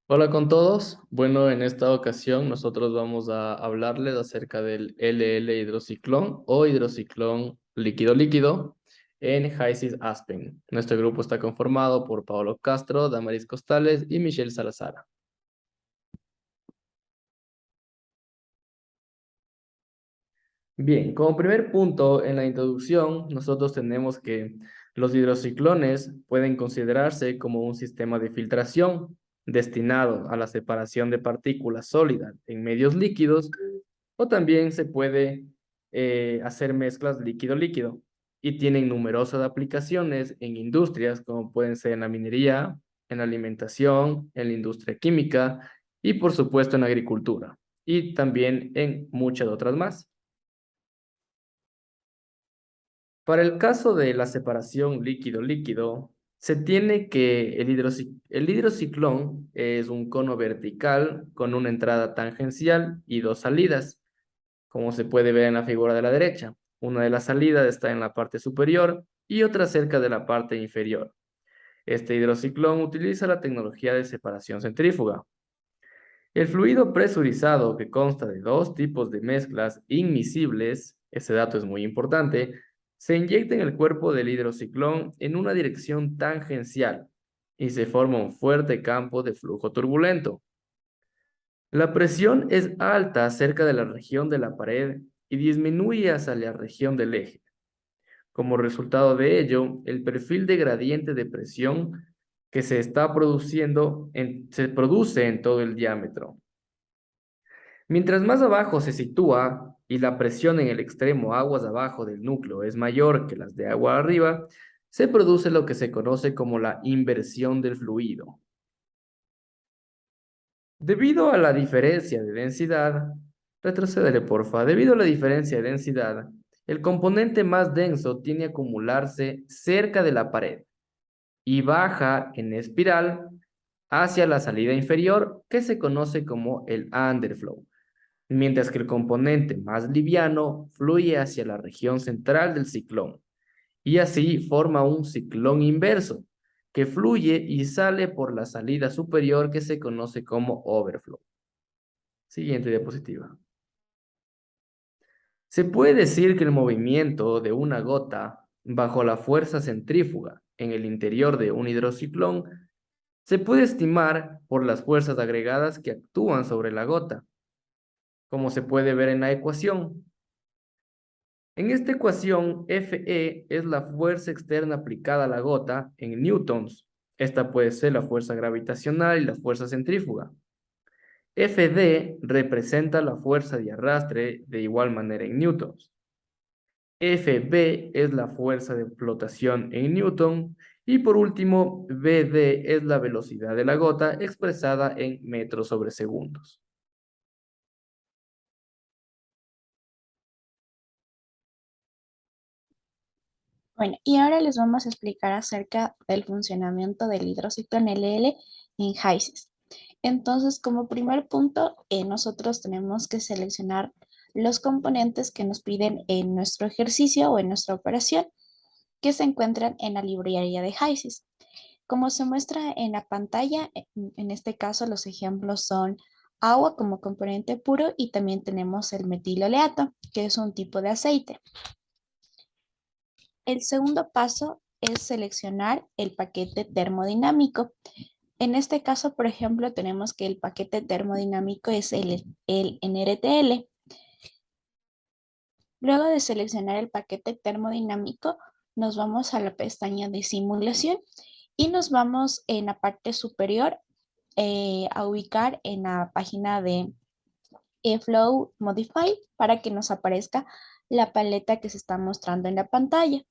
Hola con todos. Bueno, en esta ocasión nosotros vamos a hablarles acerca del LL hidrociclón o hidrociclón líquido-líquido en HYSIS Aspen. Nuestro grupo está conformado por Paolo Castro, Damaris Costales y Michelle Salazar. Bien, como primer punto en la introducción, nosotros tenemos que los hidrociclones pueden considerarse como un sistema de filtración destinado a la separación de partículas sólidas en medios líquidos, o también se puede hacer mezclas líquido-líquido y tienen numerosas aplicaciones en industrias como pueden ser en la minería, en la alimentación, en la industria química y por supuesto en la agricultura y también en muchas otras más. Para el caso de la separación líquido-líquido, se tiene que el hidrociclón es un cono vertical con una entrada tangencial y dos salidas, como se puede ver en la figura de la derecha. Una de las salidas está en la parte superior y otra cerca de la parte inferior. Este hidrociclón utiliza la tecnología de separación centrífuga. El fluido presurizado, que consta de dos tipos de mezclas inmiscibles, ese dato es muy importante, se inyecta en el cuerpo del hidrociclón en una dirección tangencial y se forma un fuerte campo de flujo turbulento. La presión es alta cerca de la región de la pared y disminuye hacia la región del eje. Como resultado de ello, el perfil de gradiente de presión que se está produciendo se produce en todo el diámetro. Mientras más abajo se sitúa y la presión en el extremo aguas abajo del núcleo es mayor que las de agua arriba, se produce lo que se conoce como la inversión del fluido. Debido a la diferencia de densidad, retrocédele porfa, debido a la diferencia de densidad, el componente más denso tiende a acumularse cerca de la pared y baja en espiral hacia la salida inferior que se conoce como el underflow, mientras que el componente más liviano fluye hacia la región central del ciclón y así forma un ciclón inverso que fluye y sale por la salida superior que se conoce como overflow. Siguiente diapositiva. Se puede decir que el movimiento de una gota bajo la fuerza centrífuga en el interior de un hidrociclón se puede estimar por las fuerzas agregadas que actúan sobre la gota, como se puede ver en la ecuación. En esta ecuación, Fe es la fuerza externa aplicada a la gota en newtons. Esta puede ser la fuerza gravitacional y la fuerza centrífuga. Fd representa la fuerza de arrastre de igual manera en newtons. Fb es la fuerza de flotación en newton. Y por último, Vd es la velocidad de la gota expresada en metros sobre segundos. Bueno, y ahora les vamos a explicar acerca del funcionamiento del hidrociclón LL en HYSIS. Entonces, como primer punto, nosotros tenemos que seleccionar los componentes que nos piden en nuestro ejercicio o en nuestra operación que se encuentran en la librería de HYSIS. Como se muestra en la pantalla, en este caso los ejemplos son agua como componente puro y también tenemos el metiloleato, que es un tipo de aceite. El segundo paso es seleccionar el paquete termodinámico. En este caso, por ejemplo, tenemos que el paquete termodinámico es el NRTL. Luego de seleccionar el paquete termodinámico, nos vamos a la pestaña de simulación y nos vamos en la parte superior a ubicar en la página de Flow Modify para que nos aparezca la paleta que se está mostrando en la pantalla.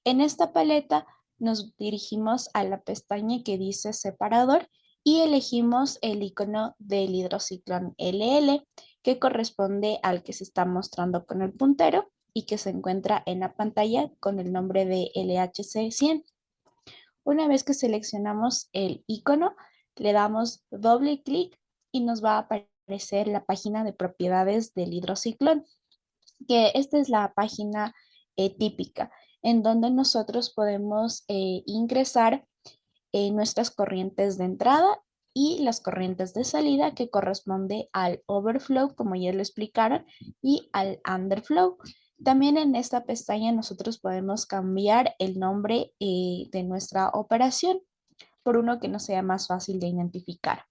En esta paleta nos dirigimos a la pestaña que dice separador y elegimos el icono del hidrociclón LL que corresponde al que se está mostrando con el puntero y que se encuentra en la pantalla con el nombre de LHC100. Una vez que seleccionamos el icono, le damos doble clic y nos va a aparecer la página de propiedades del hidrociclón, que esta es la página típica en donde nosotros podemos ingresar nuestras corrientes de entrada y las corrientes de salida que corresponde al overflow, como ya lo explicaron, y al underflow. También en esta pestaña nosotros podemos cambiar el nombre de nuestra operación por uno que nos sea más fácil de identificar.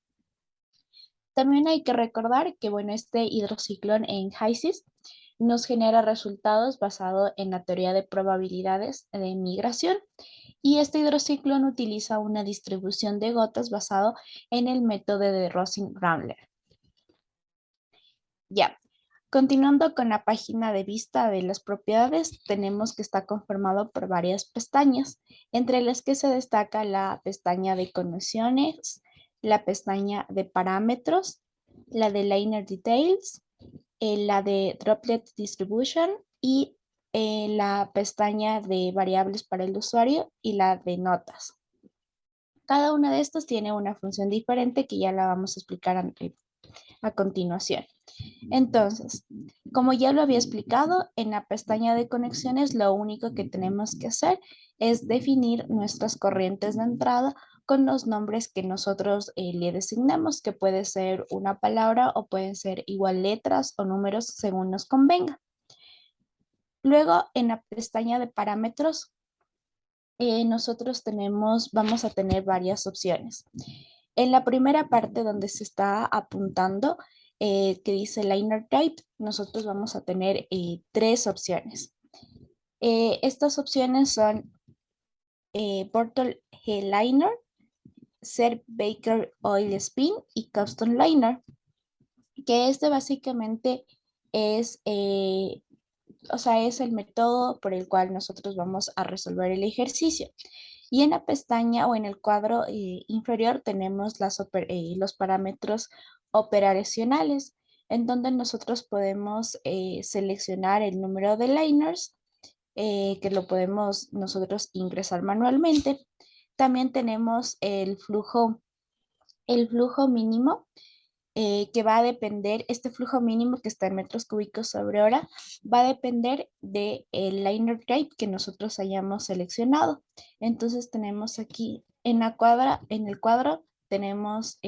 También hay que recordar que, bueno, este hidrociclón en HYSYS nos genera resultados basados en la teoría de probabilidades de migración y este hidrociclón utiliza una distribución de gotas basado en el método de Rosen-Ramler. Ya, continuando con la página de vista de las propiedades, tenemos que está conformado por varias pestañas, entre las que se destaca la pestaña de conexiones, la pestaña de parámetros, la de Liner Details, la de Droplet Distribution y la pestaña de variables para el usuario y la de notas. Cada una de estas tiene una función diferente que ya la vamos a explicar a continuación. Entonces, como ya lo había explicado, en la pestaña de conexiones lo único que tenemos que hacer es definir nuestras corrientes de entrada con los nombres que nosotros le designamos, que puede ser una palabra o pueden ser igual letras o números según nos convenga. Luego, en la pestaña de parámetros, nosotros vamos a tener varias opciones. En la primera parte donde se está apuntando, que dice Liner Type, nosotros vamos a tener tres opciones. Estas opciones son Bottle Liner, Ser Baker Oil Spin y Custom Liner, que este básicamente es, es el método por el cual nosotros vamos a resolver el ejercicio. Y en la pestaña o en el cuadro inferior tenemos los parámetros operacionales, en donde nosotros podemos seleccionar el número de liners, que lo podemos nosotros ingresar manualmente. También tenemos el flujo mínimo, que va a depender, este flujo mínimo que está en metros cúbicos sobre hora, va a depender del liner type que nosotros hayamos seleccionado. Entonces tenemos aquí en el cuadro tenemos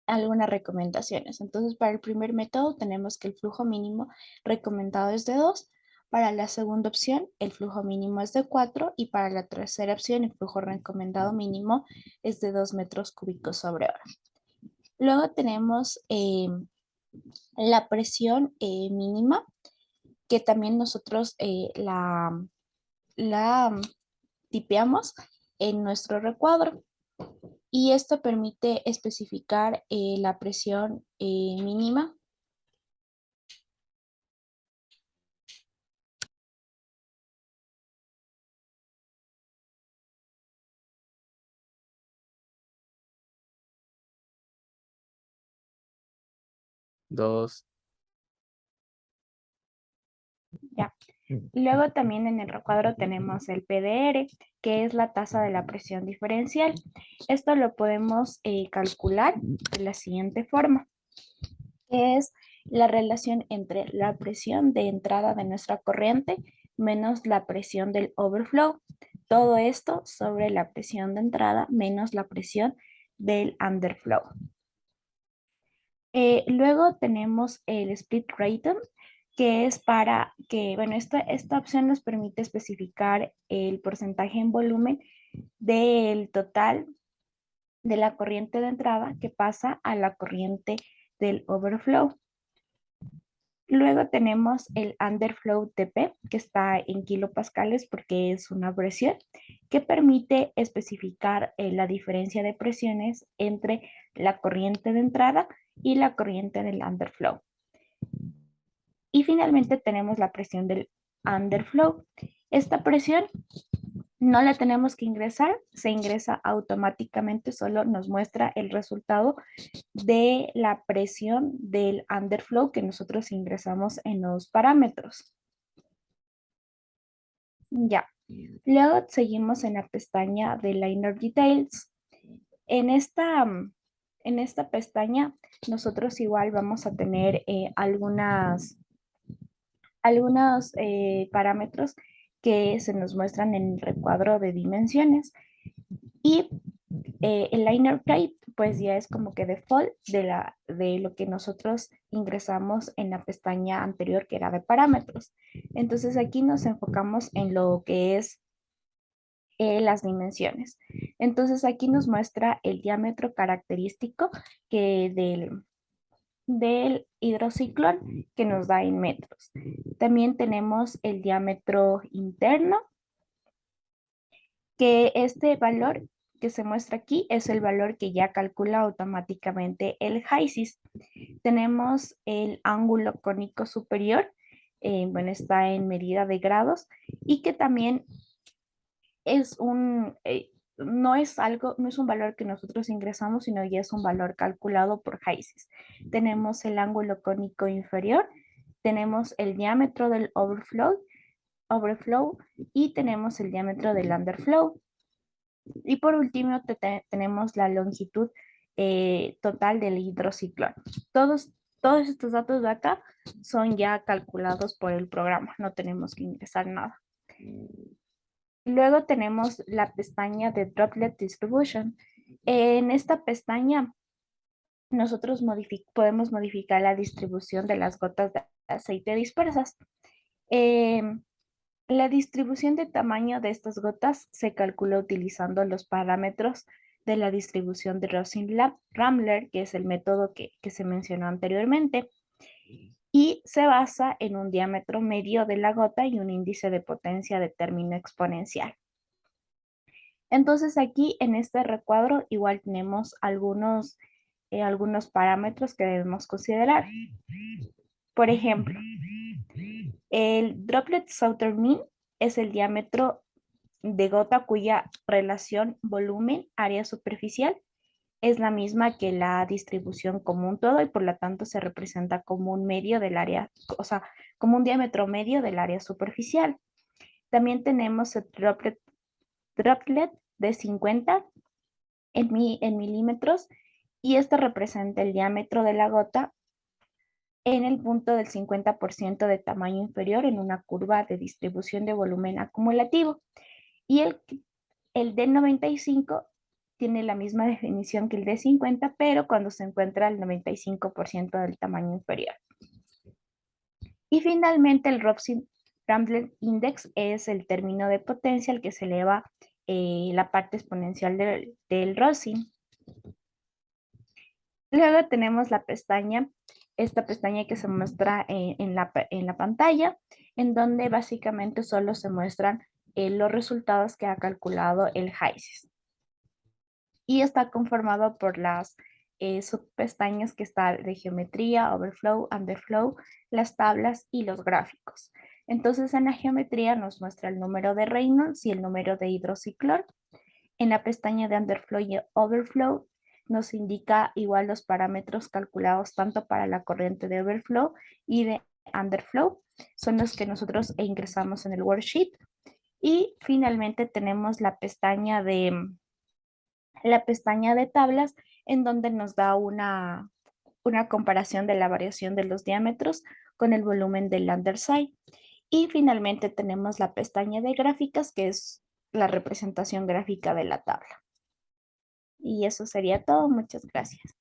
algunas recomendaciones. Entonces para el primer método tenemos que el flujo mínimo recomendado es de 2. Para la segunda opción, el flujo mínimo es de 4 y para la tercera opción, el flujo recomendado mínimo es de 2 metros cúbicos sobre hora. Luego tenemos la presión mínima, que también nosotros la tipeamos en nuestro recuadro. Y esto permite especificar la presión mínima. Dos. Ya. Luego también en el recuadro tenemos el PDR, que es la tasa de la presión diferencial. Esto lo podemos calcular de la siguiente forma, que es la relación entre la presión de entrada de nuestra corriente menos la presión del overflow. Todo esto sobre la presión de entrada menos la presión del underflow. Luego tenemos el split rate, que es para que, bueno, esta opción nos permite especificar el porcentaje en volumen del total de la corriente de entrada que pasa a la corriente del overflow. Luego tenemos el underflow TP, que está en kilopascales porque es una presión, que permite especificar la diferencia de presiones entre la corriente de entrada y la corriente del underflow. Y finalmente tenemos la presión del underflow. Esta presión no la tenemos que ingresar, se ingresa automáticamente, solo nos muestra el resultado de la presión del underflow que nosotros ingresamos en los parámetros. Ya. Luego seguimos en la pestaña de Liner Details. En esta pestaña nosotros igual vamos a tener algunos parámetros que se nos muestran en el recuadro de dimensiones y El liner type pues ya es como que default de lo que nosotros ingresamos en la pestaña anterior que era de parámetros. Entonces aquí nos enfocamos en lo que es las dimensiones. Entonces aquí nos muestra el diámetro característico que del hidrociclón que nos da en metros. También tenemos el diámetro interno, que este valor que se muestra aquí es el valor que ya calcula automáticamente el HYSIS. Tenemos el ángulo cónico superior, bueno, está en medida de grados y que también es no es algo, no es un valor que nosotros ingresamos, sino ya es un valor calculado por HYSIS. Tenemos el ángulo cónico inferior, tenemos el diámetro del overflow y tenemos el diámetro del underflow. Y por último tenemos la longitud total del hidrociclón. Todos estos datos de acá son ya calculados por el programa, no tenemos que ingresar nada. Luego tenemos la pestaña de Droplet Distribution. En esta pestaña nosotros podemos modificar la distribución de las gotas de aceite dispersas. La distribución de tamaño de estas gotas se calcula utilizando los parámetros de la distribución de Rosin-Ramler, que es el método que se mencionó anteriormente, y se basa en un diámetro medio de la gota y un índice de potencia de término exponencial. Entonces aquí en este recuadro igual tenemos algunos parámetros que debemos considerar. Por ejemplo, el droplet Southern Mean es el diámetro de gota cuya relación volumen-área superficial es la misma que la distribución común todo y por lo tanto se representa como un medio del área, o sea, como un diámetro medio del área superficial. También tenemos el droplet de 50 en milímetros y este representa el diámetro de la gota en el punto del 50% de tamaño inferior en una curva de distribución de volumen acumulativo. Y el de 95 tiene la misma definición que el de 50, pero cuando se encuentra al 95% del tamaño inferior. Y finalmente el Robson-Rambler Index es el término de potencia al que se eleva la parte exponencial del Rosin. Luego tenemos esta pestaña que se muestra en la pantalla, en donde básicamente solo se muestran los resultados que ha calculado el HYSIS. Y está conformado por las subpestañas que están de geometría, overflow, underflow, las tablas y los gráficos. Entonces en la geometría nos muestra el número de Reynolds y el número de hidrociclón. En la pestaña de underflow y overflow nos indica igual los parámetros calculados tanto para la corriente de overflow y de underflow. Son los que nosotros ingresamos en el worksheet. Y finalmente tenemos la pestaña de tablas en donde nos da una comparación de la variación de los diámetros con el volumen del underside. Y finalmente tenemos la pestaña de gráficas, que es la representación gráfica de la tabla. Y eso sería todo. Muchas gracias.